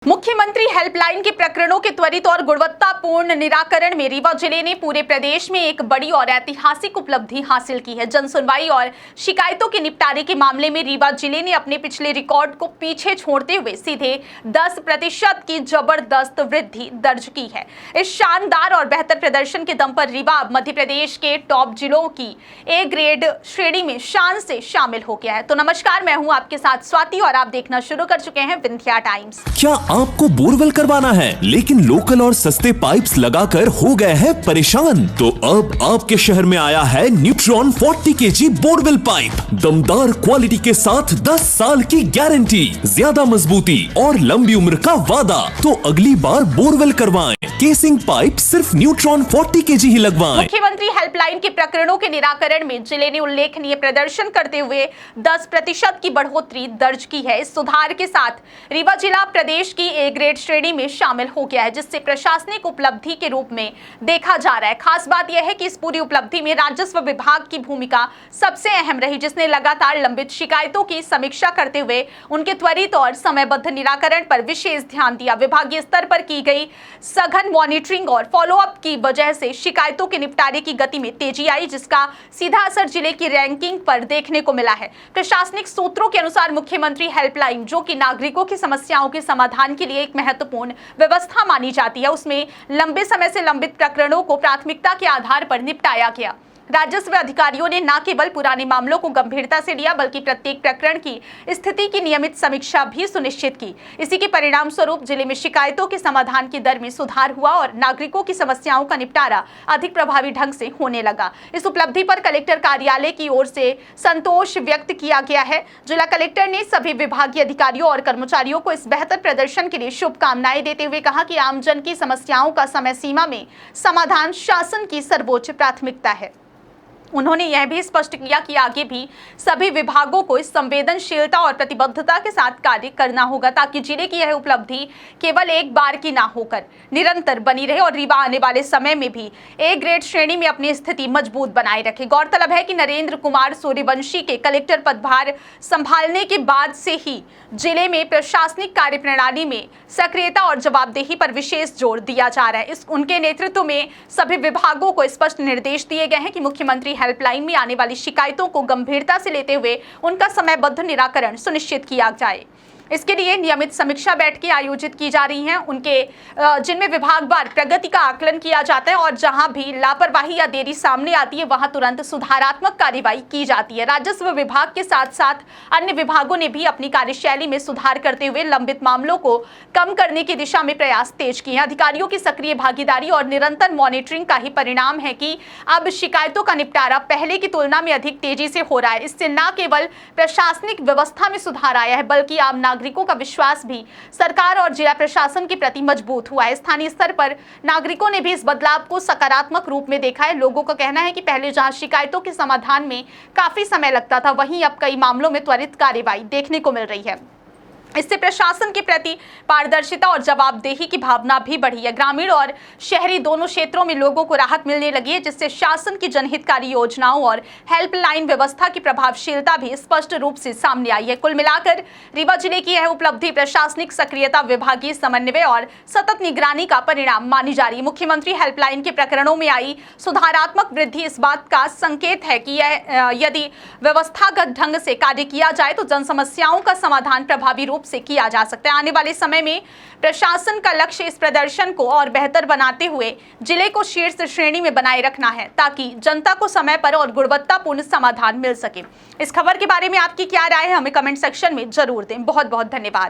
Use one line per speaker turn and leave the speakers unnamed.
मुख्यमंत्री हेल्पलाइन के प्रकरणों के त्वरित और गुणवत्तापूर्ण निराकरण में रीवा जिले ने पूरे प्रदेश में एक बड़ी और ऐतिहासिक उपलब्धि हासिल की है। जन सुनवाई और शिकायतों के निपटारे के मामले में रीवा जिले ने अपने पिछले रिकॉर्ड को पीछे छोड़ते हुए सीधे 10% की जबरदस्त वृद्धि दर्ज की है। इस शानदार और बेहतर प्रदर्शन के दम पर रीवा अब मध्य प्रदेश के टॉप जिलों की ए ग्रेड श्रेणी में शान से शामिल हो गया है। तो नमस्कार, मैं हूँ आपके साथ स्वाति और आप देखना शुरू कर चुके हैं विंध्या टाइम्स।
क्या आपको बोरवेल करवाना है लेकिन लोकल और सस्ते पाइप्स लगाकर हो गए हैं परेशान? तो अब आपके शहर में आया है न्यूट्रॉन 40 kg बोरवेल पाइप। दमदार क्वालिटी के साथ 10 साल की गारंटी, ज्यादा मजबूती और लंबी उम्र का वादा। तो अगली बार बोरवेल करवाएं, केसिंग पाइप सिर्फ न्यूट्रॉन 40 kg ही लगवाएं।
मुख्यमंत्री हेल्पलाइन के प्रकरणों के निराकरण में जिले ने उल्लेखनीय प्रदर्शन करते हुए 10% की बढ़ोतरी दर्ज की है। इस सुधार के साथ रीवा जिला प्रदेश की ए ग्रेड श्रेणी में शामिल हो गया है, जिससे प्रशासनिक उपलब्धि के रूप में देखा जा रहा है। खास बात यह है कि इस पूरी उपलब्धि में राजस्व विभाग की भूमिका सबसे अहम रही, जिसने लगातार लंबित शिकायतों की समीक्षा करते हुए उनके त्वरित और समयबद्ध निराकरण पर विशेष ध्यान दिया। विभागीय स्तर पर की गई सघन मॉनिटरिंग और फॉलोअप की वजह से शिकायतों के निपटारे की गति में तेजी आई, जिसका सीधा असर जिले की रैंकिंग पर देखने को मिला है। प्रशासनिक सूत्रों के अनुसार मुख्यमंत्री हेल्पलाइन, जो कि नागरिकों की समस्याओं के समाधान के लिए एक महत्वपूर्ण व्यवस्था मानी जाती है, उसमें लंबे समय से लंबित प्रकरणों को प्राथमिकता के आधार पर निपटाया गया। राजस्व अधिकारियों ने न केवल पुराने मामलों को गंभीरता से लिया, बल्कि प्रत्येक प्रकरण की स्थिति की नियमित समीक्षा भी सुनिश्चित की। इसी के परिणाम स्वरूप जिले में शिकायतों के समाधान की दर में सुधार हुआ और नागरिकों की समस्याओं का निपटारा अधिक प्रभावी ढंग से होने लगा। इस उपलब्धि पर कलेक्टर कार्यालय की ओर से संतोष व्यक्त किया गया है। जिला कलेक्टर ने सभी विभागीय अधिकारियों और कर्मचारियों को इस बेहतर प्रदर्शन के लिए शुभकामनाएं देते हुए कहा कि आमजन की समस्याओं का समय सीमा में समाधान शासन की सर्वोच्च प्राथमिकता है। उन्होंने यह भी स्पष्ट किया कि आगे भी सभी विभागों को इस संवेदनशीलता और प्रतिबद्धता के साथ कार्य करना होगा, ताकि जिले की यह उपलब्धि केवल एक बार की ना होकर निरंतर बनी रहे और रीवा आने वाले समय में भी ए ग्रेड श्रेणी में अपनी स्थिति मजबूत बनाए रखे। गौरतलब है कि नरेंद्र कुमार सूर्यवंशी के कलेक्टर पदभार संभालने के बाद से ही जिले में प्रशासनिक कार्यप्रणाली में सक्रियता और जवाबदेही पर विशेष जोर दिया जा रहा है। उनके नेतृत्व में सभी विभागों को स्पष्ट निर्देश दिए गए हैं कि मुख्यमंत्री हेल्पलाइन में आने वाली शिकायतों को गंभीरता से लेते हुए उनका समयबद्ध निराकरण सुनिश्चित किया जाए। इसके लिए नियमित समीक्षा बैठकें आयोजित की जा रही हैं, जिनमें विभागवार प्रगति का आकलन किया जाता है और जहां भी लापरवाही या देरी सामने आती है वहां तुरंत सुधारात्मक कार्रवाई की जाती है। राजस्व विभाग के साथ साथ अन्य विभागों ने भी अपनी कार्यशैली में सुधार करते हुए लंबित मामलों को कम करने की दिशा में प्रयास तेज किए हैं। अधिकारियों की सक्रिय भागीदारी और निरंतर मॉनिटरिंग का ही परिणाम है कि अब शिकायतों का निपटारा पहले की तुलना में अधिक तेजी से हो रहा है। इससे न केवल प्रशासनिक व्यवस्था में सुधार आया है, बल्कि आम नागरिकों का विश्वास भी सरकार और जिला प्रशासन के प्रति मजबूत हुआ है। स्थानीय स्तर पर नागरिकों ने भी इस बदलाव को सकारात्मक रूप में देखा है। लोगों का कहना है कि पहले जहां शिकायतों के समाधान में काफी समय लगता था, वहीं अब कई मामलों में त्वरित कार्रवाई देखने को मिल रही है। इससे प्रशासन के प्रति पारदर्शिता और जवाबदेही की भावना भी बढ़ी है। ग्रामीण और शहरी दोनों क्षेत्रों में लोगों को राहत मिलने लगी है, जिससे शासन की जनहितकारी योजनाओं और हेल्पलाइन व्यवस्था की प्रभावशीलता भी स्पष्ट रूप से सामने आई है। कुल मिलाकर रीवा जिले की यह उपलब्धि प्रशासनिक सक्रियता, विभागीय समन्वय और सतत निगरानी का परिणाम मानी जा रही है। मुख्यमंत्री हेल्पलाइन के प्रकरणों में आई सुधारात्मक वृद्धि इस बात का संकेत है कि यदि व्यवस्थागत ढंग से कार्य किया जाए तो जन समस्याओं का समाधान प्रभावी रूप से किया जा सकता है। आने वाले समय में प्रशासन का लक्ष्य इस प्रदर्शन को और बेहतर बनाते हुए जिले को शीर्ष श्रेणी में बनाए रखना है, ताकि जनता को समय पर और गुणवत्तापूर्ण समाधान मिल सके। इस खबर के बारे में आपकी क्या राय है, हमें कमेंट सेक्शन में जरूर दें। बहुत बहुत धन्यवाद।